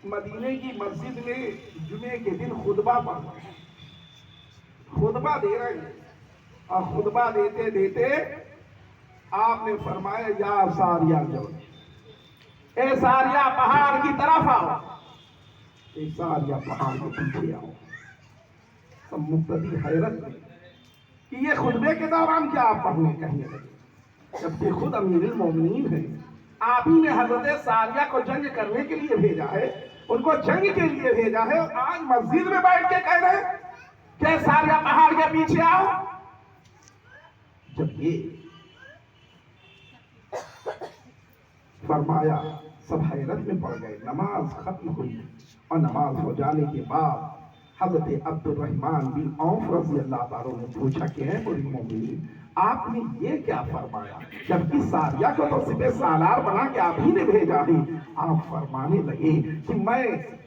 मदीने की मस्जिद में जुमे के दिन खुतबा पढ़ रहे हैं, खुतबा दे रहे हैं, और खुतबा देते देते आपने फरमाया या सारिया जो, ए सारिया पहाड़ की तरफ आओ, ए सारिया पहाड़ के पीछे आओ। सब मुक्तदी हैरत में कि ये खुतबे के दौरान क्या आप पढ़ने कहने लगे, जबकि खुद अमीरुल मोमिनीन है। आप ही ने हजरत सारिया को जंग करने के लिए भेजा है, उनको जंग के लिए भेजा है, और आज मस्जिद में बैठ के कह रहे कि सारिया पहाड़ के पीछे आओ। जब ये फरमाया सब हैरत में पड़ गए। नमाज खत्म हुई और नमाज हो जाने के बाद हजरत अब्दुर्रहमान बिन औफ रज़ी अल्लाह ताला ने पूछा कि है अमीरुल मोमिनीन, आपने ये क्या फरमाया, जबकि सारिया को तो सिपह सालार बना के आप ही ने भेजा है। आप फरमाने लगे कि मैं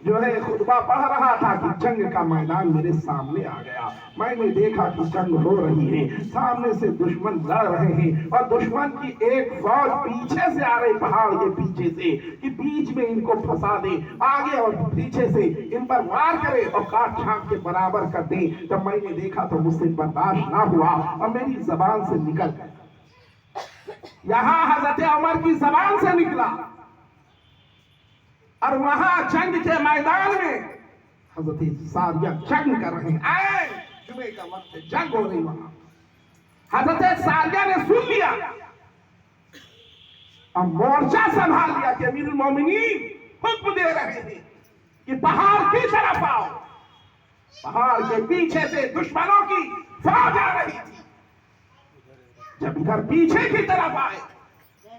जो है खुतबा पढ़ रहा था कि जंग का मैदान मेरे सामने आ गया, मैंने देखा कि जंग हो रही है, सामने से दुश्मन लड़ रहे हैं और दुश्मन की एक फौज पीछे से आ रही, पहाड़ के पीछे से, कि बीच में इनको फंसा दे, आगे और पीछे से इन पर वार करे और काट छांट के बराबर कर दे। जब मैंने देखा तो मुझसे बर्दाश्त ना हुआ और मेरी जबान से निकल गया। यहां हजरत उमर की जबान से निकला और वहां जंग के मैदान में हजरत सारिया जंग कर रहे हैं। आए जुमे का वक्त जंग हो रही, वहां हजरत सारिया ने सुन लिया और मोर्चा संभाल लिया कि अमीरुल मोमिनीन हुक्म दे रहे हैं कि पहाड़ की तरफ आओ। पहाड़ के पीछे से दुश्मनों की फौज आ रही थी। जब इधर पीछे की तरफ आए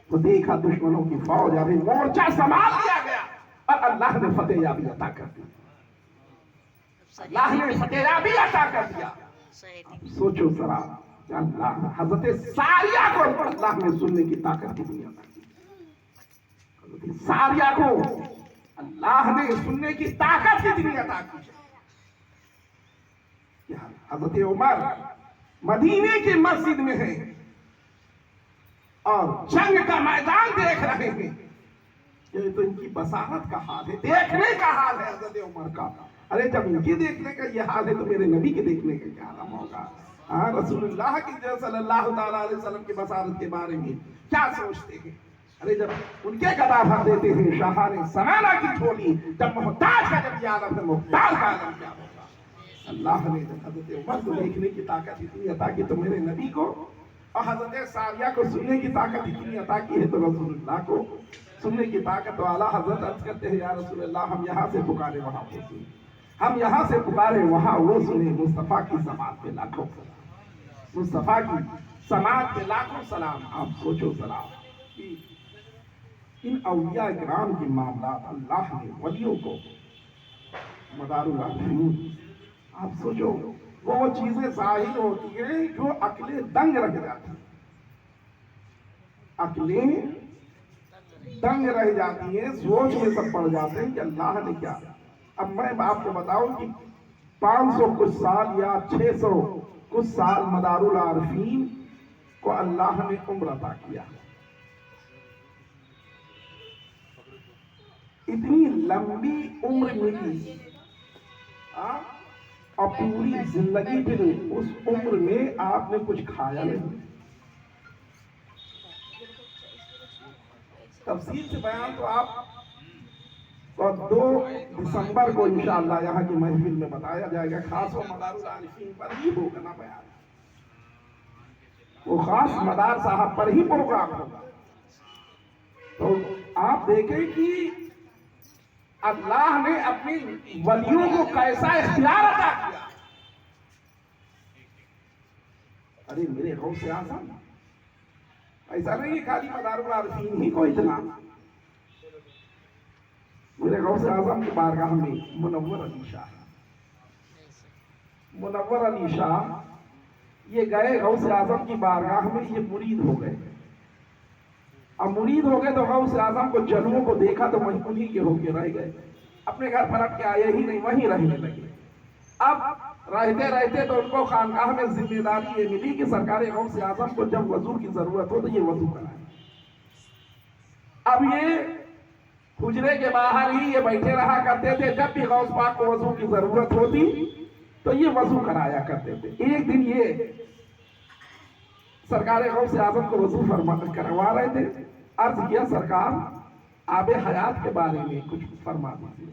तो देखा दुश्मनों की फौज आ रही, मोर्चा संभाल लिया गया और अल्लाह ने फतेह याबी अता कर दी। अल्लाह ने फतेह याबी अता कर दिया। सोचो जरा, अल्लाह हजरत सारिया को अल्लाह ने सुनने की ताकत कितनी अता की। हजरत सारिया को अल्लाह ने सुनने की ताकत कितनी अता की। हजरत उमर मदीने की मस्जिद में है और जंग का मैदान देख रहे हैं। ये तो इनकी बसारत का हाल है, देखने का हाल है हजरत उमर का। अरे जब इनके देखने का ये हाल है तो मेरे नबी के देखने का क्या हाल होगा। हाँ, रसूलुल्लाह की जो सल्लल्लाहु ताला अलैहि वसल्लम की बसारत के बारे में क्या सोचते हैं। अरे जब उनके गदा भर देते हैं शाहाने सनाना की झोली, जब मोहताज का जब याद है मुख्तार का आलम क्या होगा। अल्लाह ने हजरत उमर को देखने की ताकत इतनी अता की तो मेरे नबी को, और हजरत सारिया को सुनने की ताकत इतनी अता की है तो रसूलुल्लाह को सुनने की ताकत। तो आला हजरत अर्ज करते हैं या रसूलुल्लाह, हम यहाँ से पुकारे वहां वो सुने, हम यहाँ से पुकारे वहां वो सुने। मुस्तफा की समात पे लाखों सलाम, मुस्तफा की समात पे लाखों सलाम। आप सोचो जरा कि इन औलिया इकराम के मामलात अल्लाह ने वलियों को मदारुल आलमीन, आप सोचो वो चीजें जाहिर होती है जो अकले दंग रह जाती, अकले दंग रह जाती है, सोच में सब पड़ जाते हैं कि अल्लाह ने क्या। अब मैं आपको बताऊं कि 500 कुछ साल या 600 कुछ साल मदारुल आरफीन को अल्लाह ने उम्र अता किया। इतनी लंबी उम्र मिली और पूरी जिंदगी फिर उस उम्र में आपने कुछ खाया नहीं। तफसील से बयान तो आप और 2 दिसंबर को इंशाअल्लाह यहाँ की महफिल में बताया जाएगा। खास वो मदारुल आरिफीन पर ही होगा ना बयान, वो खास मदार साहब पर ही प्रोग्राम होगा। तो आप देखें कि अल्लाह ने अपनी वलियों को कैसा इख्तियार अता किया। अरे मेरे गौसे आज़म ऐसा नहीं है खाली मदारुल आरिफीन ही को इतना। मेरे गौसे आज़म की बारगाह में मुनव्वर अली शाह, मुनव्वर अली शाह ये गए गौसे आज़म की बारगाह में, ये मुरीद हो गए। अब मुरीद हो गए तो गौसे आज़म को जनुओं को देखा तो वहीं उन्हीं के होके रह गए, अपने घर पलट के आए ही नहीं, वहीं रहने लगे। अब रहते रहते तो उनको खानकाह में जिम्मेदारी ये मिली कि सरकार गौसे आज़म को जब वजू की जरूरत हो तो ये वजू कराए। अब ये हुजरे के बाहर ही ये बैठे रहा करते थे। जब भी गौस पाक को वजू की जरूरत होती तो ये वजू कराया करते थे। एक दिन ये सरकार गौस आजम को वजू करवा रहे थे। अर्ज किया, सरकार आबे हयात के बारे में कुछ फरमा दीजिए,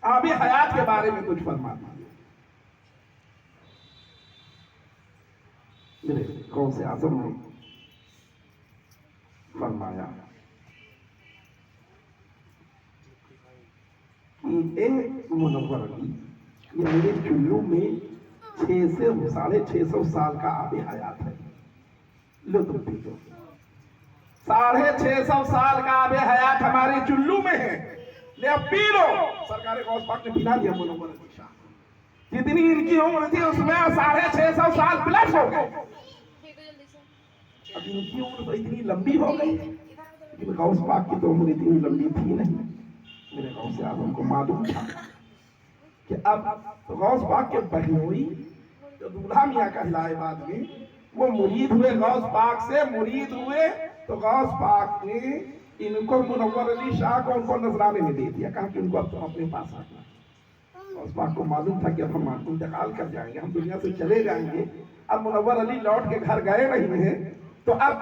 आबे हयात के बारे में कुछ फरमा दीजिए। मेरे गौस आजम ने फरमाया कि ए मुनव्वर अली, ये मेरे चुल्लू में 6 से 650 साल का आबे हयात है, लो तुम पी लो। 650 साल का आबे हयात हमारे चुल्लू में है, ले अब पी लो। सरकार गौस पाक ने पिला दिया मुनव्वर अली शाह। जितनी इनकी उम्र थी उसमें 650 साल प्लस हो गए। अब इनकी उम्र तो इतनी लंबी हो गई, लेकिन गौस पाक की तो उम्र इतनी लंबी थी नहीं। मेरे गौस आजम को मालूम था कि अब तो गौस पाक के बहनोई जो दूल्हा मियाँ कहलाए बाद में, वो मुरीद हुए, गौस पाक से मुरीद हुए। तो गौस पाक ने इनको मुनव्वर अली शाह को उनको नजराने में दे दिया, कहा कि उनको अब तो अपने पास रखना। गौस पाक को मालूम था कि अब हम इंतकाल कर जाएंगे, हम दुनिया से चले जाएंगे। अब मुनव्वर अली लौट के घर गए नहीं है, तो अब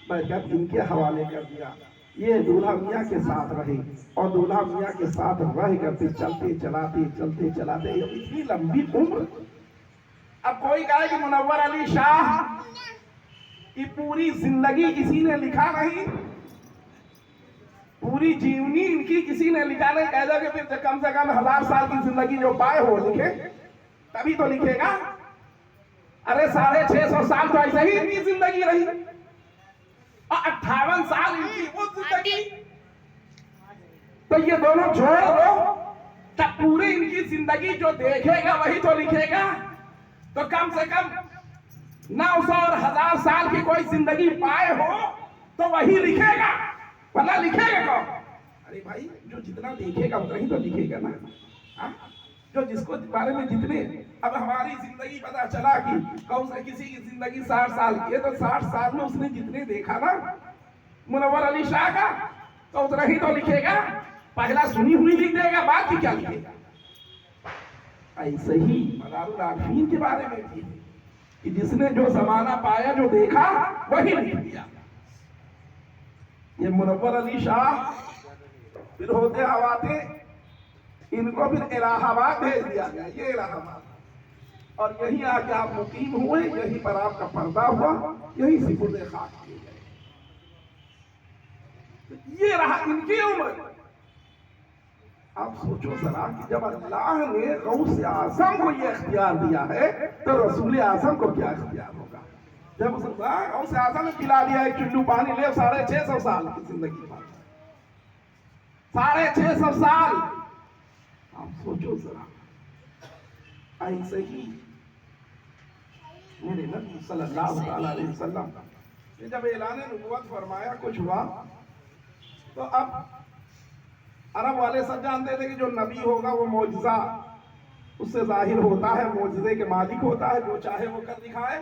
बैठकर इनके हवाले कर दिया। ये दूल्हा मियाँ के साथ रहे और दूल्हा मियाँ के साथ रह करते चलते चलाते इतनी लंबी उम्र। अब कोई कहे कि मुनव्वर अली शाह की पूरी जिंदगी किसी ने लिखा नहीं, पूरी जीवनी इनकी किसी ने लिखा नहीं। कह दो कि फिर कम से कम 1000 साल की जिंदगी जो पाए हो लिखे, तभी तो लिखेगा। अरे 650 साल तो ऐसे ही इनकी जिंदगी रही, और 58 साल इनकी वो जिंदगी। तो ये दोनों जोड़ दो, तब पूरी इनकी जिंदगी जो देखेगा वही तो लिखेगा। तो कम से कम 900 और 1000 साल की कोई जिंदगी पाए हो तो वही लिखेगा, वरना लिखेगा कौन? अरे भाई, जो जितना देखेगा उतना ही तो लिखेगा ना। जो जिसको बारे में जितने, अब हमारी जिंदगी पता चला कि कौन से किसी की जिंदगी 60 साल की है, तो 60 साल में उसने जितने देखा ना मुनव्वर अली शाह का, तो उतना ही तो लिखेगा। पहला सुनी हुई लिख देगा, बाद की क्या लिखेगा। ऐसे ही मदारुल आरिफीन के बारे में भी कि जिसने जो जमाना पाया, जो देखा, वही लिख दिया। ये मुनव्वर अली शाह फिर होते हवाते इनको फिर इलाहाबाद भेज दिया गया। ये इलाहाबाद, और यही आके आप मुकीम हुए, यहीं पर आपका पर्दा हुआ, यहीं से गुर्दे खाक किए गए। तो ये रहा इनकी उम्र। आप सोचो जरा कि जब अल्लाह ने गौस आजम को ये इख्तियार दिया है, तो रसूल आजम को क्या इख्तियार होगा। जब गौस आजम ने पिला दिया एक चुल्लू पानी, ले 650 साल की जिंदगी पाई, 650 साल। आप सोचो जरा, ऐसे ही मेरे नबी सल्लल्लाहु अलैहि वसल्लम ने जब ऐलान नबुव्वत फरमाया, कुछ हुआ, तो अब अरब वाले सब जानते थे कि जो नबी होगा वो मौजज़ा उससे जाहिर होता है, मौजज़े के मालिक होता है, जो चाहे वो कर दिखाए।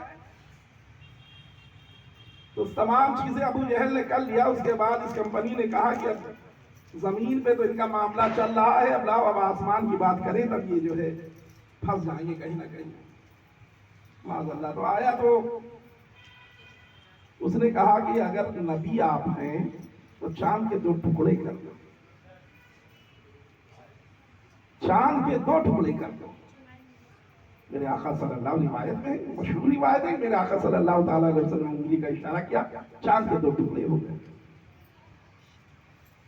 तो तमाम चीजें अबू जहल ने कर लिया। उसके बाद इस कंपनी ने कहा कि अब जमीन पे तो इनका मामला चल रहा है, अब लाओ अब आसमान की बात करें, तब ये जो है फंस जाएंगे कहीं ना कहीं, माज़अल्लाह। तो आया तो उसने कहा कि अगर नबी आप हैं तो चांद के 2 टुकड़े कर दो, चांद के 2 टुकड़े कर दो। मेरे आका सल्लल्लाहु अलैहि वसल्लम में मशहूर रिवायत है, मेरे आका सल्लल्लाहु अलैहि वसल्लम ने उंगली का इशारा किया, चांद के 2 टुकड़े हो गए।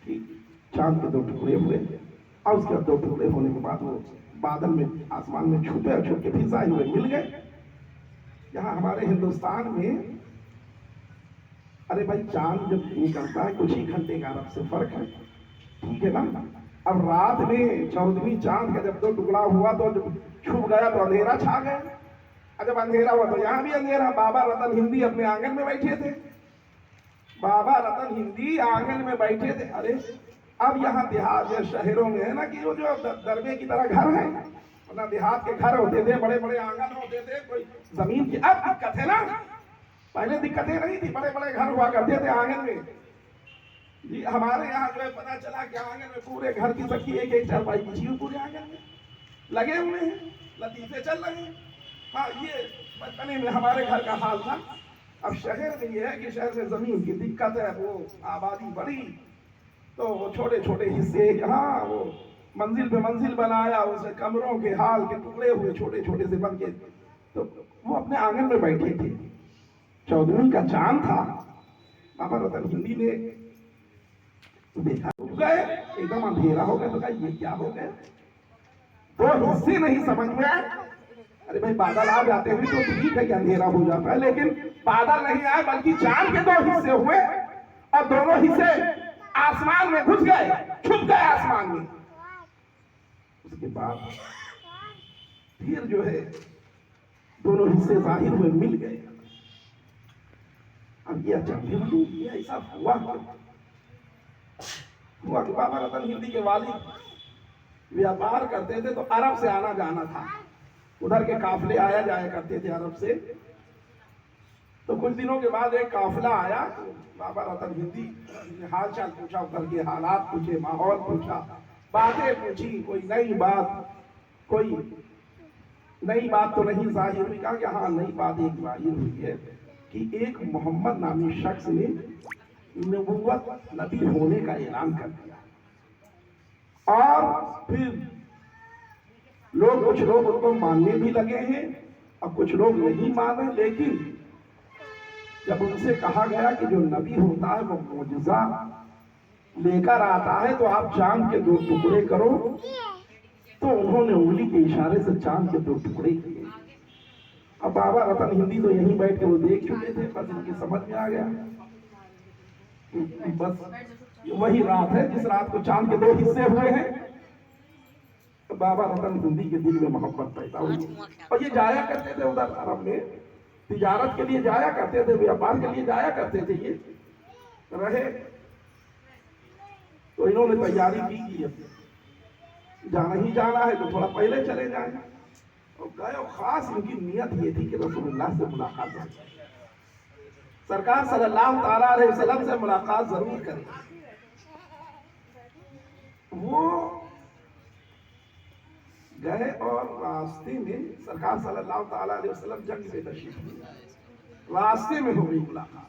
ठीक, चांद के 2 टुकड़े हुए, और उसके बाद 2 टुकड़े होने के बाद वो बादल में, आसमान में छुपे और छुप के फिर जाहिर हुए, मिल गए। यहाँ हमारे हिंदुस्तान में, अरे भाई, चांद जब निकलता है कुछ ही घंटे का अरब से फर्क है, ठीक है ना। अब रात में 14वीं चांद का जब 2 टुकड़ा हुआ तो छुप गया तो अंधेरा छा गया। जब अंधेरा हुआ तो यहाँ भी अंधेरा। बाबा रतन हिंदी अपने आंगन में बैठे थे, बाबा रतन हिंदी आंगन में बैठे थे। अरे अब यहाँ देहात या शहरों में है ना कि वो जो दरबे की तरह घर है, वरना देहात के घर होते थे, बड़े बड़े आंगन होते थे, कोई जमीन की। अब दिक्कत है ना, पहले दिक्कतें नहीं थी, बड़े बड़े घर हुआ करते थे आंगन में। जी हमारे यहाँ जो है पता चला कि आंगन में पूरे घर की सबकी एक एक चारपाई बिछी हुई पूरे आंगन में लगे हुए हैं, लतीफे चल रहे हैं। हाँ ये बचपने में हमारे घर का हाल था। अब शहर में ये है कि शहर में जमीन की दिक्कत है, वो आबादी बढ़ी तो वो छोटे छोटे हिस्से, हाँ वो मंजिल पे मंजिल बनाया, उसे कमरों के हाल के टुकड़े हुए छोटे छोटे से बन के, तो वो अपने आंगन में बैठे थे। चौदहवीं का चांद था। बाबा रतन हिंदी ने देखा, गए एकदम अंधेरा हो गया, तो कहा ये क्या हो गया, तो हिस्से नहीं समझ में आए। अरे भाई बादल आ जाते हैं तो ठीक है कि अंधेरा हो जाता है, लेकिन बादल नहीं आए बल्कि चांद के दो हिस्से हुए और दोनों हिस्से आसमान में घुस गए, छुप गए आसमान में। उसके बाद फिर जो है दोनों हिस्से जाहिर हुए, मिल गए। अब ये अचंभे ये ऐसा हुआ कि बाबा रतन हिंदी के वालिद व्यापार करते थे तो अरब से आना जाना था, उधर के काफले आया जाया करते थे अरब से। तो कुछ दिनों के बाद एक काफिला आया, बाबा रतन हिंदी ने हाल चाल पूछा, उधर के हालात पूछे, माहौल पूछा, बातें पूछी, कोई नई बात तो नहीं जाहिर हुई। कहा कि हाँ नई बात एक जाहिर हुई है कि एक मोहम्मद नामी शख्स ने नबूवत नबी होने का ऐलान कर दिया, और फिर कुछ लोग उनको मानने भी लगे हैं और कुछ लोग नहीं माने। लेकिन जब उनसे कहा गया कि जो नबी होता है वो मोजज़ा लेकर आता है, तो आप चांद के दो टुकड़े करो, तो उन्होंने उंगली के इशारे से चांद के दो टुकड़े किए। अब बाबा रतन हिंदी तो यहीं बैठ के वो देख चुके थे, बस इनकी समझ में आ गया बस वही रात है जिस रात को चांद के दो हिस्से हुए हैं। तो बाबा रतन हिंदी के दिल में मोहब्बत पैदा हुई, और ये जाया करते थे उधर अरब में, तिजारत के लिए जाया करते थे, व्यापार के लिए जाया करते थे। ये रहे तो इन्होंने तैयारी की जाना ही जाना है तो थोड़ा पहले चले जाए, और गए। और खास इनकी नियत ये थी कि रसूलुल्लाह से मुलाकात हो, सरकार सल्लल्लाहु ताला अलैहि वसल्लम से मुलाकात जरूर करें। वो गए और रास्ते में सरकार सल्लल्लाहु ताला अलैहि वसल्लम जंग से तशरीफ ले, रास्ते में हो गई मुलाकात।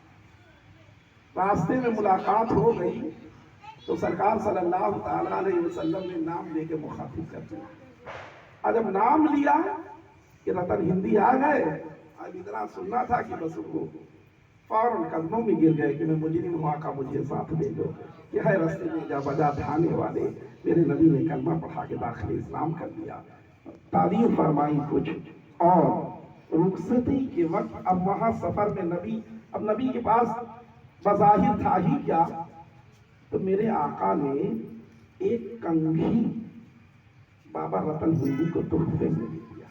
रास्ते में मुलाकात हो गई तो सरकार सल्लल्लाहु ताला अलैहि वसल्लम ने नाम लेके मुखातिब कर दिया। और जब नाम लिया कि रतन हिंदी आ गए, अब इतना सुनना था कि बस उनको फौरन कदमों में गिर गए कि मैं मुजरिम हुआ का मुझे साथ दे दो, कि है रास्ते में जा बजा आने वाले मेरे नबी ने कलमा पढ़ा के दाखिल इस्लाम कर दिया, तारीफ फरमाई कुछ। और रुखसती के वक्त अब वहां सफर में नबी, अब नबी के पास बज़ाहिर था ही क्या, तो मेरे आका ने एक कंघी बाबा रतन हिंदी को तोहफे में दे दिया,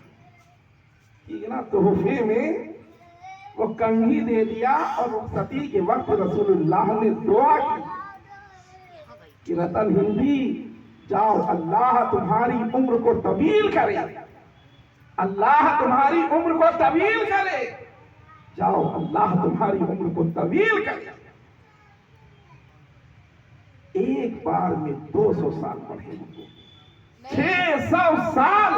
ठीक है ना, तोहफे में वो कंघी दे दिया। और रुखसती के वक्त रसूलुल्लाह ने दुआ की कि रतन हिंदी जाओ, अल्लाह तुम्हारी उम्र को तवील करे, अल्लाह तुम्हारी उम्र को तवील करे, जाओ अल्लाह तुम्हारी उम्र को तवील करे। एक बार में 200 साल पढ़े, 600 साल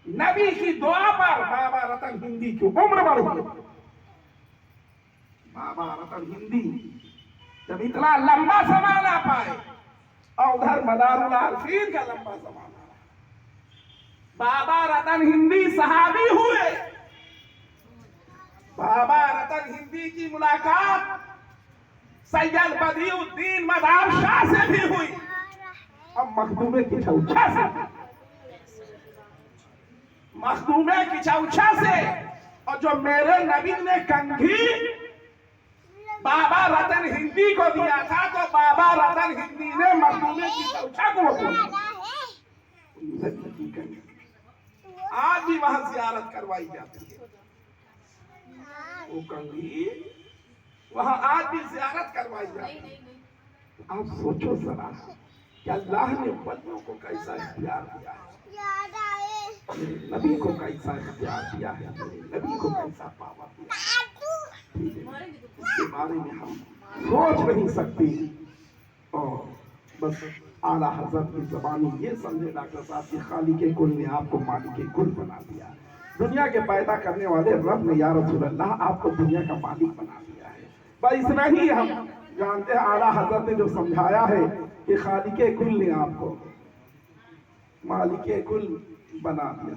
नबी की दुआ पर बाबा रतन हिंदी की उम्र बढ़ गई। बाबा रतन हिंदी जब इतना लंबा जमाना पाए, और उधर मदारुल आरफीन का लंबा जमाना, बाबा रतन हिंदी सहाबी हुए। बाबा रतन हिंदी की मुलाकात सैयद बदियुद्दीन मदार शाह से भी हुई, अब मखदूमे की चौछा से, मखदूमे की चौछा से। और जो मेरे नबी ने कंघी बाबा रतन हिंदी को दिया था, तो बाबा रतन हिंदी ने मखदूमे की चौछा को आज भी वहां जियारत करवाई जाती है। वो कंघी वहां आज भी जियारत करवाई जाती है। आप सोचो जरा कि अल्लाह ने बंदों को कैसा इख्तियार दिया है, नबी को कैसा इख्तियार दिया है, नबी को कैसा पावर दिया है। इसके बारे में हम सोच नहीं सकती। और बस आला हजरत की जबानी ये समझे डॉक्टर साहब कि खालिक कुल ने आपको मालिक कुल बना दिया। दुनिया के पैदा करने वाले रब ने या रसूल अल्लाह आपको दुनिया का मालिक बना दिया है। बस इतना ही हम जानते हैं। आला हजरत ने जो समझाया है कि खालिक कुल ने आपको मालिक कुल बना दिया।